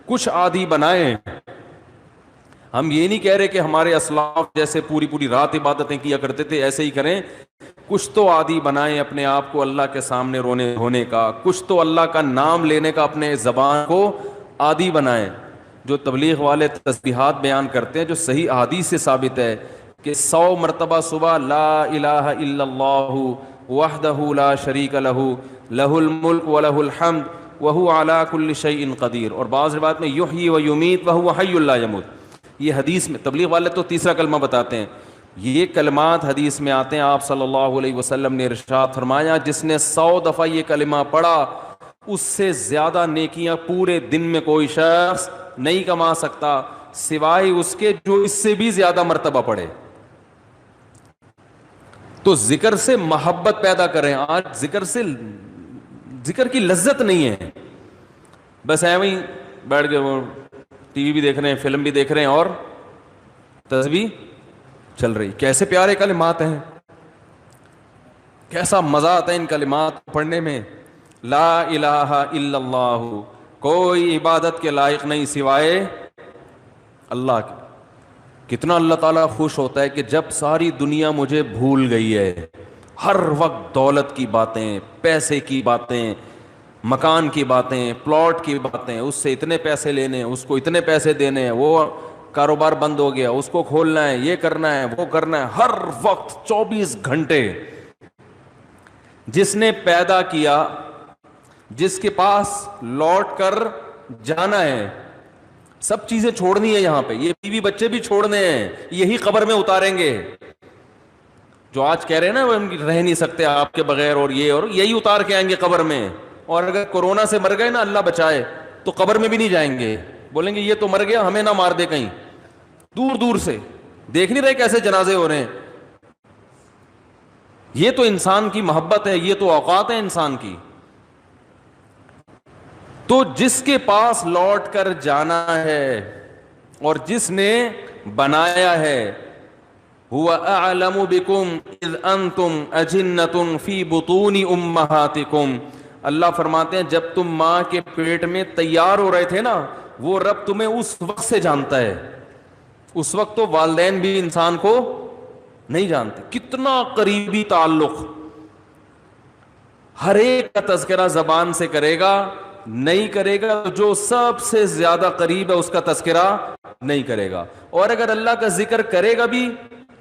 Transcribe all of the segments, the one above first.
کچھ عادی بنائیں. ہم یہ نہیں کہہ رہے کہ ہمارے اسلاف جیسے پوری پوری رات عبادتیں کیا کرتے تھے ایسے ہی کریں. کچھ تو عادی بنائیں اپنے آپ کو اللہ کے سامنے رونے ہونے کا, کچھ تو اللہ کا نام لینے کا اپنے زبان کو عادی بنائیں. جو تبلیغ والے تسبیحات بیان کرتے ہیں جو صحیح احادیث سے ثابت ہے کہ 100 مرتبہ صبح لا الہ الا اللہ وحدہ لا شریک لہ لہ الملک ولہ الحمد وہو علی کل شیء قدیر, اور بعض روایت میں یحیی و یمیت وہو حی لا یموت. یہ حدیث میں تبلیغ والے تو تیسرا کلمہ بتاتے ہیں, یہ کلمات حدیث میں آتے ہیں. آپ صلی اللہ علیہ وسلم نے ارشاد فرمایا جس نے 100 دفعہ یہ کلمہ پڑھا اس سے زیادہ نیکیاں پورے دن میں کوئی شخص نہیں کما سکتا سوائے اس کے جو اس سے بھی زیادہ مرتبہ پڑھے. تو ذکر سے محبت پیدا کریں. آج ذکر کی لذت نہیں ہے, بس ایویں ہی بیٹھ کے وہ ٹی وی بھی دیکھ رہے ہیں, فلم بھی دیکھ رہے ہیں اور تسبیح چل رہی. کیسے پیارے کلمات ہیں, کیسا مزہ آتا ہے ان کلمات پڑھنے میں. لا الہ الا اللہ, کوئی عبادت کے لائق نہیں سوائے اللہ کے. کتنا اللہ تعالیٰ خوش ہوتا ہے کہ جب ساری دنیا مجھے بھول گئی ہے, ہر وقت دولت کی باتیں, پیسے کی باتیں, مکان کی باتیں, پلاٹ کی باتیں, اس سے اتنے پیسے لینے, اس کو اتنے پیسے دینے ہیں, وہ کاروبار بند ہو گیا اس کو کھولنا ہے, یہ کرنا ہے وہ کرنا ہے, ہر وقت 24 گھنٹے. جس نے پیدا کیا, جس کے پاس لوٹ کر جانا ہے, سب چیزیں چھوڑنی ہے یہاں پہ, یہ بیوی بچے بھی چھوڑنے ہیں, یہی قبر میں اتاریں گے. جو آج کہہ رہے ہیں نا وہ رہ نہیں سکتے آپ کے بغیر, اور یہ اور یہی اتار کے آئیں گے قبر میں. اور اگر کورونا سے مر گئے نا, اللہ بچائے, تو قبر میں بھی نہیں جائیں گے, بولیں گے یہ تو مر گیا ہمیں نہ مار دے کہیں. دور دور سے دیکھ نہیں رہے کیسے جنازے ہو رہے ہیں. یہ تو انسان کی محبت ہے, یہ تو اوقات ہے انسان کی. تو جس کے پاس لوٹ کر جانا ہے اور جس نے بنایا ہے, هو اعلم بكم اذ انتم اجنة في بطون امهاتكم, اللہ فرماتے ہیں جب تم ماں کے پیٹ میں تیار ہو رہے تھے نا, وہ رب تمہیں اس وقت سے جانتا ہے. اس وقت تو والدین بھی انسان کو نہیں جانتے. کتنا قریبی تعلق, ہر ایک کا تذکرہ زبان سے کرے گا, نہیں کرے گا جو سب سے زیادہ قریب ہے اس کا تذکرہ نہیں کرے گا. اور اگر اللہ کا ذکر کرے گا بھی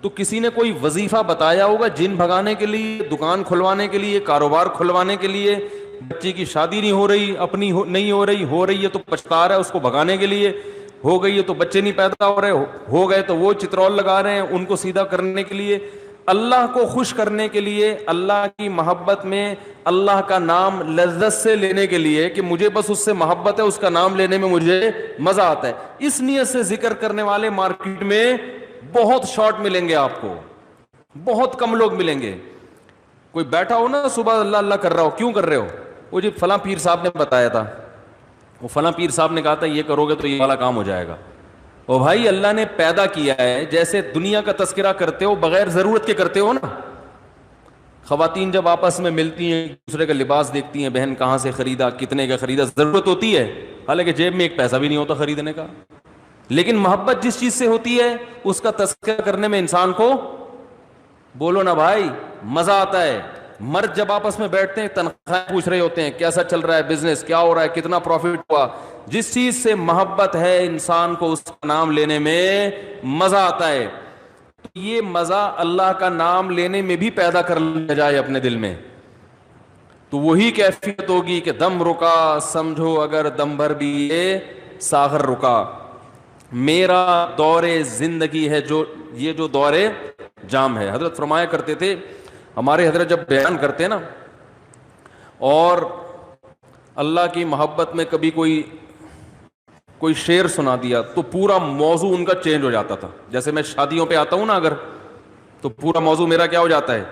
تو کسی نے کوئی وظیفہ بتایا ہوگا جن بھگانے کے لیے, دکان کھلوانے کے لیے, کاروبار کھلوانے کے لیے, بچے کی شادی نہیں ہو رہی, اپنی نہیں ہو رہی ہے تو پچھتا رہا ہے اس کو بھگانے کے لیے, ہو گئی ہے تو بچے نہیں پیدا ہو رہے, ہو گئے تو وہ چترول لگا رہے ہیں ان کو سیدھا کرنے کے لیے. اللہ کو خوش کرنے کے لیے, اللہ کی محبت میں اللہ کا نام لذت سے لینے کے لیے کہ مجھے بس اس سے محبت ہے, اس کا نام لینے میں مجھے مزہ آتا ہے, اس نیت سے ذکر کرنے والے مارکیٹ میں بہت شارٹ ملیں گے آپ کو, بہت کم لوگ ملیں گے. کوئی بیٹھا ہو نا صبح اللہ اللہ کر رہا ہو, کیوں کر رہے ہو, وہ جی فلاں پیر صاحب نے بتایا تھا, وہ فلاں پیر صاحب نے کہا تھا یہ کرو گے تو یہ والا کام ہو جائے گا. او بھائی اللہ نے پیدا کیا ہے, جیسے دنیا کا تذکرہ کرتے ہو بغیر ضرورت کے کرتے ہو نا. خواتین جب آپس میں ملتی ہیں دوسرے کا لباس دیکھتی ہیں, بہن کہاں سے خریدا, کتنے کا خریدا, ضرورت ہوتی ہے حالانکہ جیب میں ایک پیسہ بھی نہیں ہوتا خریدنے کا, لیکن محبت جس چیز سے ہوتی ہے اس کا تذکرہ کرنے میں انسان کو, بولو نا بھائی, مزہ آتا ہے. مرد جب آپس میں بیٹھتے ہیں تنخواہ پوچھ رہے ہوتے ہیں, کیسا چل رہا ہے بزنس, کیا ہو رہا ہے, کتنا پروفٹ ہوا. جس چیز سے محبت ہے انسان کو اس کا نام لینے میں مزہ آتا ہے. یہ مزہ اللہ کا نام لینے میں بھی پیدا کر لیا جائے اپنے دل میں, تو وہی کیفیت ہوگی کہ دم رکا سمجھو اگر دم بھر بھی یہ ساغر رکا. میرا دور زندگی ہے جو یہ جو دور جام ہے. حضرت فرمایا کرتے تھے, ہمارے حضرت جب بیان کرتے نا اور اللہ کی محبت میں کبھی کوئی شعر سنا دیا تو پورا موضوع ان کا چینج ہو جاتا تھا. جیسے میں شادیوں پہ آتا ہوں نا اگر, تو پورا موضوع میرا کیا ہو جاتا ہے,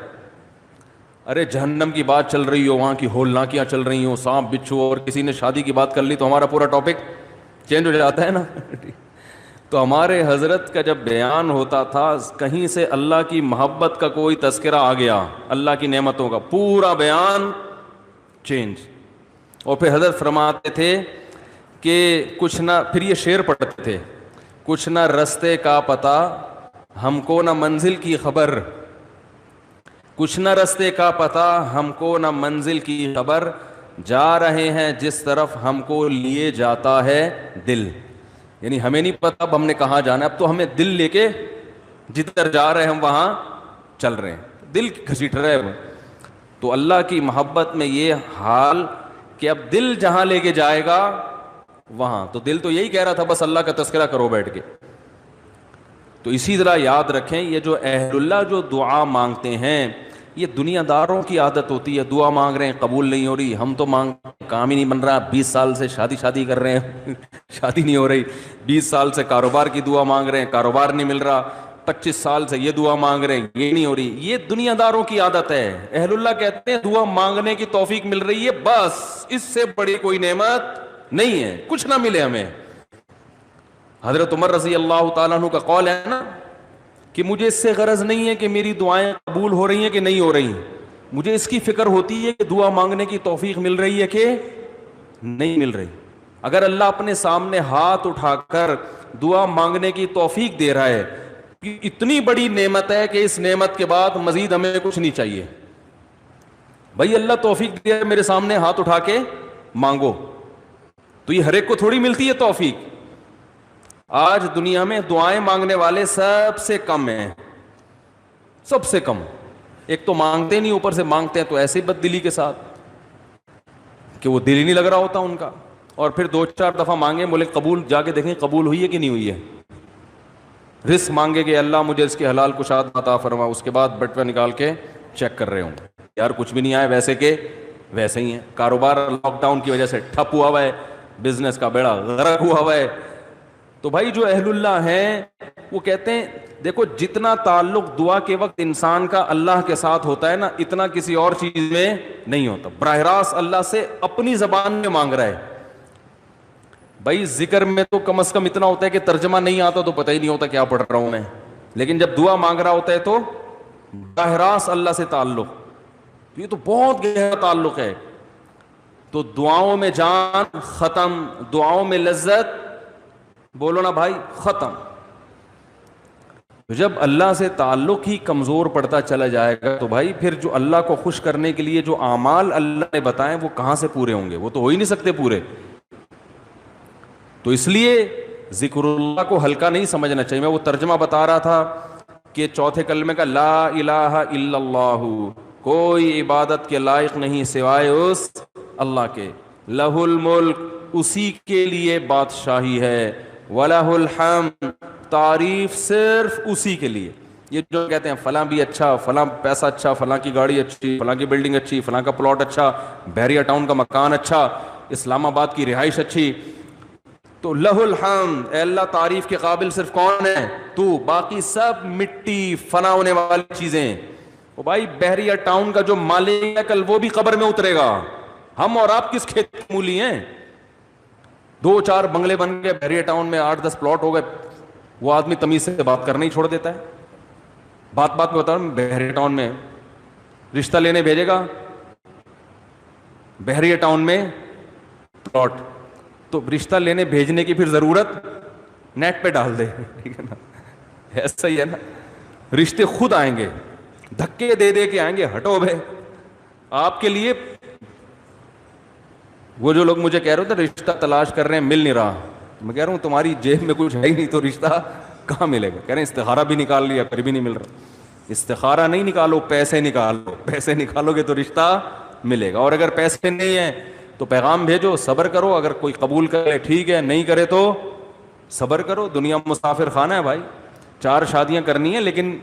ارے جہنم کی بات چل رہی ہو, وہاں کی ہولناکیاں چل رہی ہوں, سانپ بچھو, اور کسی نے شادی کی بات کر لی تو ہمارا پورا ٹاپک چینج ہو جاتا ہے نا. تو ہمارے حضرت کا جب بیان ہوتا تھا کہیں سے اللہ کی محبت کا کوئی تذکرہ آ گیا, اللہ کی نعمتوں کا, پورا بیان چینج. اور پھر حضرت فرماتے تھے کہ کچھ نہ، پھر یہ شعر پڑھتے تھے، کچھ نہ رستے کا پتہ ہم کو نہ منزل کی خبر، کچھ نہ رستے کا پتہ ہم کو نہ منزل کی خبر، جا رہے ہیں جس طرف ہم کو لیے جاتا ہے دل. یعنی ہمیں نہیں پتہ اب ہم نے کہاں جانا ہے، اب تو ہمیں دل لے کے جدھر جا رہے ہیں ہم وہاں چل رہے ہیں، دل گھسیٹ رہے ہیں. تو اللہ کی محبت میں یہ حال کہ اب دل جہاں لے کے جائے گا وہاں، تو دل تو یہی کہہ رہا تھا بس اللہ کا تذکرہ کرو بیٹھ کے. تو اسی طرح یاد رکھیں، یہ جو اہل اللہ جو دعا مانگتے ہیں، یہ دنیا داروں کی عادت ہوتی ہے. دعا مانگ رہے ہیں قبول نہیں ہو رہی، ہم تو کام ہی نہیں بن رہا، 20 سال سے شادی کر رہے ہیں شادی نہیں ہو رہی، 20 سال سے کاروبار کی دعا مانگ رہے ہیں، کاروبار نہیں مل رہا، 25 سال سے یہ دعا مانگ رہے ہیں، یہ نہیں ہو رہی. یہ دنیا داروں کی عادت ہے. اہل اللہ کہتے ہیں دعا مانگنے کی توفیق مل رہی ہے، بس اس سے بڑی کوئی نعمت نہیں ہے، کچھ نہ ملے ہمیں. حضرت عمر رضی اللہ تعالیٰ عنہ کا قول ہے نا کہ مجھے اس سے غرض نہیں ہے کہ میری دعائیں قبول ہو رہی ہیں کہ نہیں ہو رہی، مجھے اس کی فکر ہوتی ہے کہ دعا مانگنے کی توفیق مل رہی ہے کہ نہیں مل رہی. اگر اللہ اپنے سامنے ہاتھ اٹھا کر دعا مانگنے کی توفیق دے رہا ہے، اتنی بڑی نعمت ہے کہ اس نعمت کے بعد مزید ہمیں کچھ نہیں چاہیے. بھائی اللہ توفیق دیا میرے سامنے ہاتھ اٹھا کے مانگو، تو یہ ہر ایک کو تھوڑی ملتی ہے توفیق. آج دنیا میں دعائیں مانگنے والے سب سے کم ہیں، سب سے کم. ایک تو مانگتے نہیں، اوپر سے مانگتے ہیں تو ایسے بد دلی کے ساتھ کہ وہ دل ہی نہیں لگ رہا ہوتا ان کا. اور پھر 2-4 دفعہ مانگے، بولے قبول، جا کے دیکھیں قبول ہوئی ہے کہ نہیں ہوئی ہے. رزق مانگے کہ اللہ مجھے اس کے حلال کشاد عطا فرما، اس کے بعد بٹوہ نکال کے چیک کر رہے ہوں، یار کچھ بھی نہیں آئے، ویسے کہ ویسے ہی ہیں. کاروبار لاک ڈاؤن کی وجہ سے ٹھپ ہوا ہوا ہے، بزنس کا بیڑا غرق ہوا ہوا ہے. تو بھائی جو اہل اللہ ہیں وہ کہتے ہیں دیکھو جتنا تعلق دعا کے وقت انسان کا اللہ کے ساتھ ہوتا ہے نا، اتنا کسی اور چیز میں نہیں ہوتا. براہ راست اللہ سے اپنی زبان میں مانگ رہا ہے. بھائی ذکر میں تو کم از کم اتنا ہوتا ہے کہ ترجمہ نہیں آتا تو پتہ ہی نہیں ہوتا کیا پڑھ رہا ہوں میں، لیکن جب دعا مانگ رہا ہوتا ہے تو براہ راست اللہ سے تعلق، یہ تو بہت گہرا تعلق ہے. تو دعاؤں میں جان ختم، دعاؤں میں لذت، بولو نا بھائی، ختم. جب اللہ سے تعلق ہی کمزور پڑتا چلا جائے گا تو بھائی پھر جو اللہ کو خوش کرنے کے لیے جو اعمال اللہ نے بتائے وہ کہاں سے پورے ہوں گے؟ وہ تو ہو ہی نہیں سکتے پورے. تو اس لیے ذکر اللہ کو ہلکا نہیں سمجھنا چاہیے. میں وہ ترجمہ بتا رہا تھا کہ چوتھے کلمے کا لا الہ الا اللہ، کوئی عبادت کے لائق نہیں سوائے اس اللہ کے. لہ الملک، اسی کے لیے بادشاہی ہے. وَلَهُ الْحَمْدُ، تعریف صرف اسی کے لیے. یہ جو کہتے ہیں فلاں بھی اچھا، فلاں پیسہ اچھا، فلاں کی گاڑی اچھی، فلاں کی بلڈنگ اچھی، فلاں کا پلاٹ اچھا، بحریہ ٹاؤن کا مکان اچھا، اسلام آباد کی رہائش اچھی، تو لہ الحمد، اے اللہ تعریف کے قابل صرف کون ہے؟ تو. باقی سب مٹی، فنا ہونے والی چیزیں. وہ بھائی بحریہ ٹاؤن کا جو مالک ہے کل وہ بھی قبر میں اترے گا. ہم اور آپ کس کھیت کی مولی ہیں؟ 2-4 بنگلے بن گئے بحریہ ٹاؤن میں، 8-10 پلاٹ ہو گئے، وہ آدمی تمیز سے بات کرنا ہی چھوڑ دیتا ہے. بات میں بتا رہا ہوں، بحریہ ٹاؤن میں رشتہ لینے بھیجے گا، بحریہ ٹاؤن میں پلاٹ، تو رشتہ لینے بھیجنے کی پھر ضرورت نیٹ پہ ڈال دے، ٹھیک ہے نا؟ ایسا ہی ہے نا، رشتے خود آئیں گے، دھکے دے دے کے آئیں گے. ہٹو بھائی، آپ کے لیے وہ جو لوگ مجھے کہہ رہے تھے رشتہ تلاش کر رہے ہیں مل نہیں رہا، میں کہہ رہا ہوں تمہاری جیب میں کچھ ہے ہی نہیں تو رشتہ کہاں ملے گا؟ کہہ رہے ہیں استخارہ بھی نکال لیا پھر بھی نہیں مل رہا. استخارہ نہیں نکالو، پیسے نکالو، پیسے نکالو گے تو رشتہ ملے گا. اور اگر پیسے نہیں ہیں تو پیغام بھیجو، صبر کرو، اگر کوئی قبول کرے ٹھیک ہے، نہیں کرے تو صبر کرو. دنیا مسافر خانہ ہے بھائی، 4 شادیاں کرنی ہیں، لیکن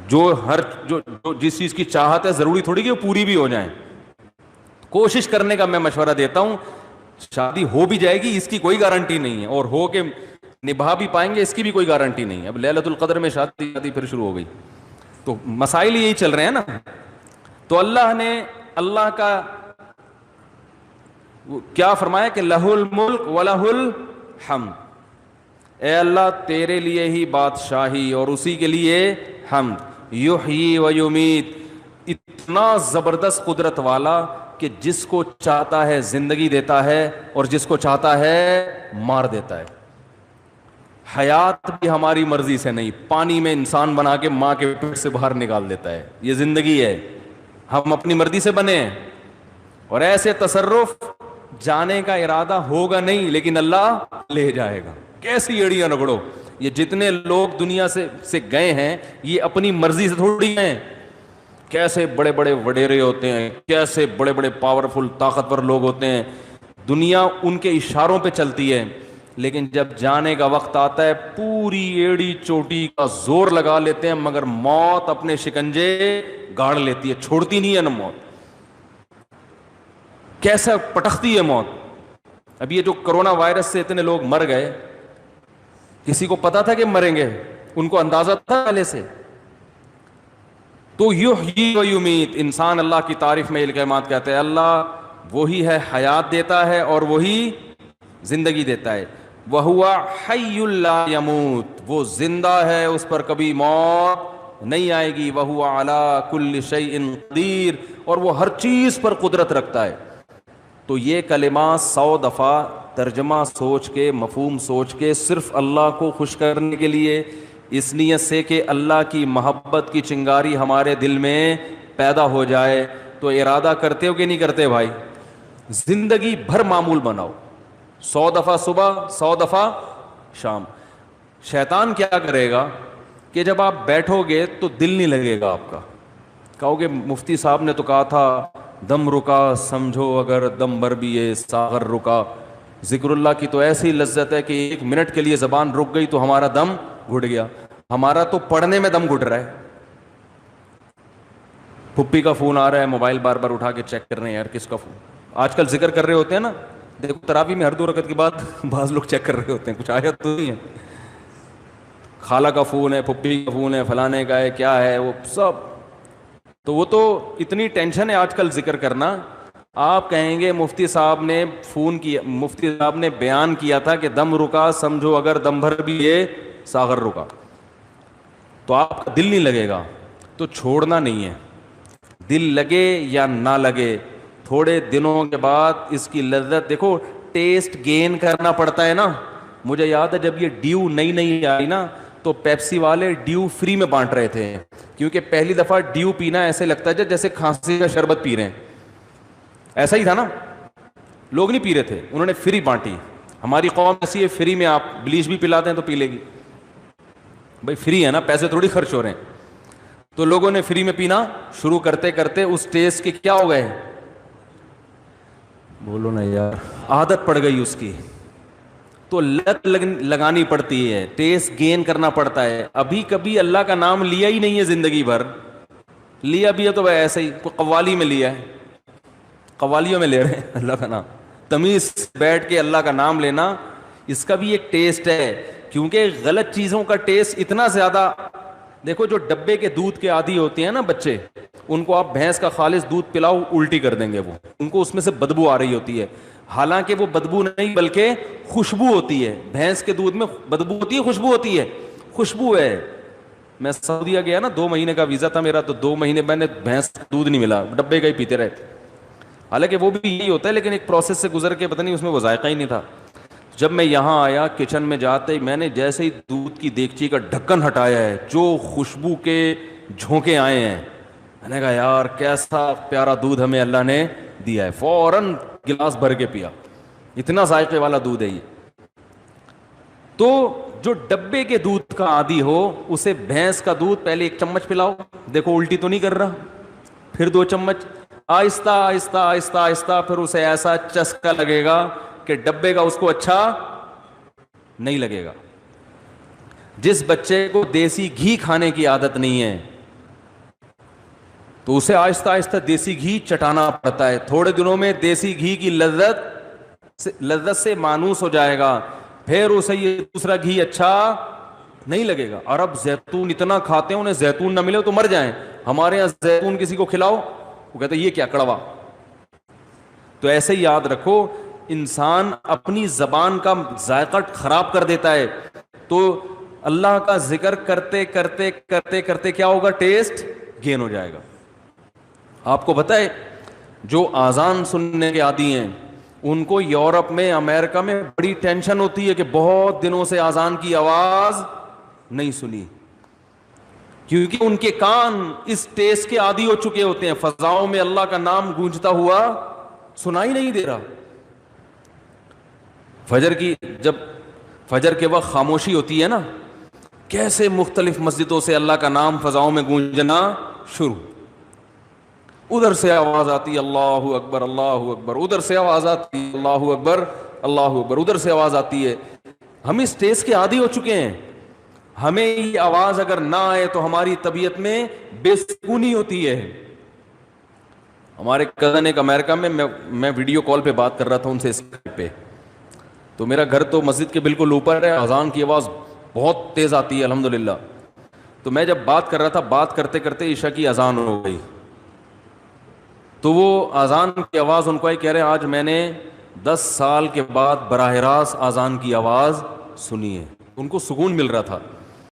جو جس چیز کی چاہت ہے ضروری تھوڑی کہ وہ پوری بھی ہو جائیں. کوشش کرنے کا میں مشورہ دیتا ہوں. شادی ہو بھی جائے گی اس کی کوئی گارنٹی نہیں ہے، اور ہو کے نبھا بھی پائیں گے اس کی بھی کوئی گارنٹی نہیں ہے. اب لیلۃ القدر میں شادی پھر شروع ہو گئی، تو مسائل یہی چل رہے ہیں نا. تو اللہ نے اللہ کا کیا فرمایا کہ لہ الملک ولہ الحمد، اے اللہ تیرے لیے ہی بادشاہی اور اسی کے لیے حمد. یحیی و یمیت، اتنا زبردست قدرت والا کہ کہ جس کو چاہتا ہے زندگی دیتا ہے اور جس کو چاہتا ہے مار دیتا ہے. حیات بھی ہماری مرضی سے نہیں, پانی میں انسان بنا کے ماں کے پیٹ سے باہر نکال دیتا ہے. یہ زندگی ہے, ہم اپنی مرضی سے بنے ہیں. اور ایسے تصرف جانے کا ارادہ ہوگا نہیں, لیکن اللہ لے جائے گا. کیسی ایڑیاں رگڑو, یہ جتنے لوگ دنیا سے گئے ہیں یہ اپنی مرضی سے تھوڑی ہیں. کیسے بڑے بڑے وڈیرے ہوتے ہیں, کیسے بڑے بڑے پاورفل طاقتور لوگ ہوتے ہیں, دنیا ان کے اشاروں پہ چلتی ہے. لیکن جب جانے کا وقت آتا ہے پوری ایڑی چوٹی کا زور لگا لیتے ہیں, مگر موت اپنے شکنجے گاڑ لیتی ہے, چھوڑتی نہیں ہے نا موت. کیسا پٹختی ہے موت. اب یہ جو کرونا وائرس سے اتنے لوگ مر گئے, کسی کو پتا تھا کہ مریں گے؟ ان کو اندازہ تھا پہلے سے؟ تو یحیی و یمیت, انسان اللہ کی تعریف میں یہ کلمات کہتے ہیں, اللہ وہی ہے حیات دیتا ہے اور وہی زندگی دیتا ہے. وَهُوَ حَيٌّ لَا يَمُوتُ, وہ زندہ ہے, اس پر کبھی موت نہیں آئے گی. وَهُوَ عَلَى كُلِّ شَيْءٍ قَدِيرٌ, اور وہ ہر چیز پر قدرت رکھتا ہے. تو یہ کلمات 100 دفعہ ترجمہ سوچ کے, مفہوم سوچ کے, صرف اللہ کو خوش کرنے کے لیے, اس نیت سے کہ اللہ کی محبت کی چنگاری ہمارے دل میں پیدا ہو جائے. تو ارادہ کرتے ہو کہ نہیں کرتے بھائی؟ زندگی بھر معمول بناؤ, 100 دفعہ صبح, 100 دفعہ شام. شیطان کیا کرے گا کہ جب آپ بیٹھو گے تو دل نہیں لگے گا آپ کا. کہو گے مفتی صاحب نے تو کہا تھا دم رکا سمجھو اگر دم بھر بھی یہ ساغر رکا. ذکر اللہ کی تو ایسی لذت ہے کہ 1 منٹ کے لیے زبان رک گئی تو ہمارا دم گھٹ گیا. ہمارا تو پڑھنے میں دم گھٹ رہا ہے. پھپھی کا فون آ رہا ہے, موبائل بار بار اٹھا کے چیک کر رہے ہیں, یار کس کا فون. آج کل ذکر کر رہے ہوتے ہیں نا, دیکھو تراویح میں ہر 2 رکعت کے بعد بعض لوگ چیک کر رہے ہوتے ہیں, کچھ آیا تو نہیں ہے. خالہ کا فون ہے, پھپھی کا فون ہے, فلانے کا ہے, کیا ہے وہ سب. تو وہ تو اتنی ٹینشن ہے آج کل ذکر کرنا. آپ کہیں گے مفتی صاحب نے فون کیا, مفتی صاحب نے بیان کیا تھا کہ دم رکا سمجھو اگر دم بھر بھی یہ ساغر رکا, تو آپ کا دل نہیں لگے گا. تو چھوڑنا نہیں ہے, دل لگے یا نہ لگے, تھوڑے دنوں کے بعد اس کی لذت دیکھو. ٹیسٹ گین کرنا پڑتا ہے نا. مجھے یاد ہے جب یہ ڈیو نئی آئی نا, تو پیپسی والے ڈیو فری میں بانٹ رہے تھے, کیونکہ پہلی دفعہ ڈیو پینا ایسے لگتا ہے جیسے کھانسی کا شربت پی رہے ہیں. ایسا ہی تھا نا, لوگ نہیں پی رہے تھے, انہوں نے فری بانٹی. ہماری قوم ایسی ہے, فری میں آپ بلیچ بھی پلاتے ہیں تو پی لے گی. بھائی فری ہے نا, پیسے تھوڑی خرچ ہو رہے ہیں. تو لوگوں نے فری میں پینا شروع کرتے کرتے اس ٹیسٹ کے کیا ہو گئے, بولو نا یار, عادت پڑ گئی اس کی. تو لت لگانی پڑتی ہے, ٹیسٹ گین کرنا پڑتا ہے. ابھی کبھی اللہ کا نام لیا ہی نہیں ہے زندگی بھر, لیا بھی ہے تو ایسے ہی کوئی قوالی میں لیا ہے, قوالیوں میں لے رہے ہیں اللہ کا نام. تمیز بیٹھ کے اللہ کا نام لینا, اس کا بھی ایک ٹیسٹ ہے. کیونکہ غلط چیزوں کا ٹیسٹ اتنا زیادہ, دیکھو جو ڈبے کے دودھ کے عادی ہوتے ہیں نا بچے, ان کو آپ بھینس کا خالص دودھ پلاؤ الٹی کر دیں گے. وہ ان کو اس میں سے بدبو آ رہی ہوتی ہے, حالانکہ وہ بدبو نہیں بلکہ خوشبو ہوتی ہے. بھینس کے دودھ میں بدبو ہوتی ہے, خوشبو ہوتی ہے, خوشبو ہے. میں سعودیہ گیا نا, 2 مہینے کا ویزا تھا میرا, تو 2 مہینے میں نے بھینس کا دودھ نہیں ملا, ڈبے کا ہی پیتے رہے. حالانکہ وہ بھی یہی ہوتا ہے, لیکن ایک پروسیس سے گزر کے پتہ نہیں اس میں وہ ذائقہ ہی نہیں تھا. جب میں یہاں آیا کچن میں جاتے ہی میں نے جیسے ہی دودھ کی دیگچی کا ڈھکن ہٹایا ہے, جو خوشبو کے جھونکے آئے ہیں, میں نے کہا یار کیسا پیارا دودھ ہمیں اللہ نے دیا ہے. فوراً گلاس بھر کے پیا, اتنا ذائقے والا دودھ ہے یہ. تو جو ڈبے کے دودھ کا عادی ہو اسے بھینس کا دودھ پہلے 1 چمچ پلاؤ, دیکھو الٹی تو نہیں کر رہا, پھر 2 چمچ, آہستہ آہستہ آہستہ آہستہ, پھر اسے ایسا چسکا لگے گا کہ ڈبے کا اس کو اچھا نہیں لگے گا. جس بچے کو دیسی گھی کھانے کی عادت نہیں ہے تو اسے آہستہ آہستہ دیسی گھی چٹانا پڑتا ہے. تھوڑے دنوں میں دیسی گھی کی لذت سے مانوس ہو جائے گا, پھر اسے یہ دوسرا گھی اچھا نہیں لگے گا. اور اب زیتون اتنا کھاتے ہیں, انہیں زیتون نہ ملے تو مر جائیں. ہمارے یہاں زیتون کسی کو کھلاؤ وہ کہتے ہیں یہ کیا کڑوا. تو ایسے ہی یاد رکھو, انسان اپنی زبان کا ذائقہ خراب کر دیتا ہے. تو اللہ کا ذکر کرتے کرتے کرتے کرتے کیا ہوگا, ٹیسٹ گین ہو جائے گا. آپ کو پتہ ہے جو آزان سننے کے عادی ہیں ان کو یورپ میں امریکہ میں بڑی ٹینشن ہوتی ہے کہ بہت دنوں سے آزان کی آواز نہیں سنی، کیونکہ ان کے کان اس تیز کے عادی ہو چکے ہوتے ہیں، فضاؤں میں اللہ کا نام گونجتا ہوا سنائی نہیں دے رہا۔ جب فجر کے وقت خاموشی ہوتی ہے نا، کیسے مختلف مسجدوں سے اللہ کا نام فضاؤں میں گونجنا شروع، ادھر سے آواز آتی اللہ اکبر اللہ اکبر، ادھر سے آواز آتی اللہ اکبر اللہ اکبر، ادھر سے آواز آتی ہے۔ ہم اس تیز کے عادی ہو چکے ہیں، ہمیں یہ آواز اگر نہ آئے تو ہماری طبیعت میں بے سکونی ہوتی ہے۔ ہمارے کزن ایک امریکہ میں ویڈیو کال پہ بات کر رہا تھا ان سے اسکائپ پہ، تو میرا گھر تو مسجد کے بالکل اوپر ہے، اذان کی آواز بہت تیز آتی ہے الحمدللہ۔ تو میں جب بات کر رہا تھا، بات کرتے کرتے عشاء کی اذان ہو گئی، تو وہ اذان کی آواز ان کو ہی کہہ رہے ہیں آج میں نے 10 سال کے بعد براہ راست اذان کی آواز سنی ہے، ان کو سکون مل رہا تھا۔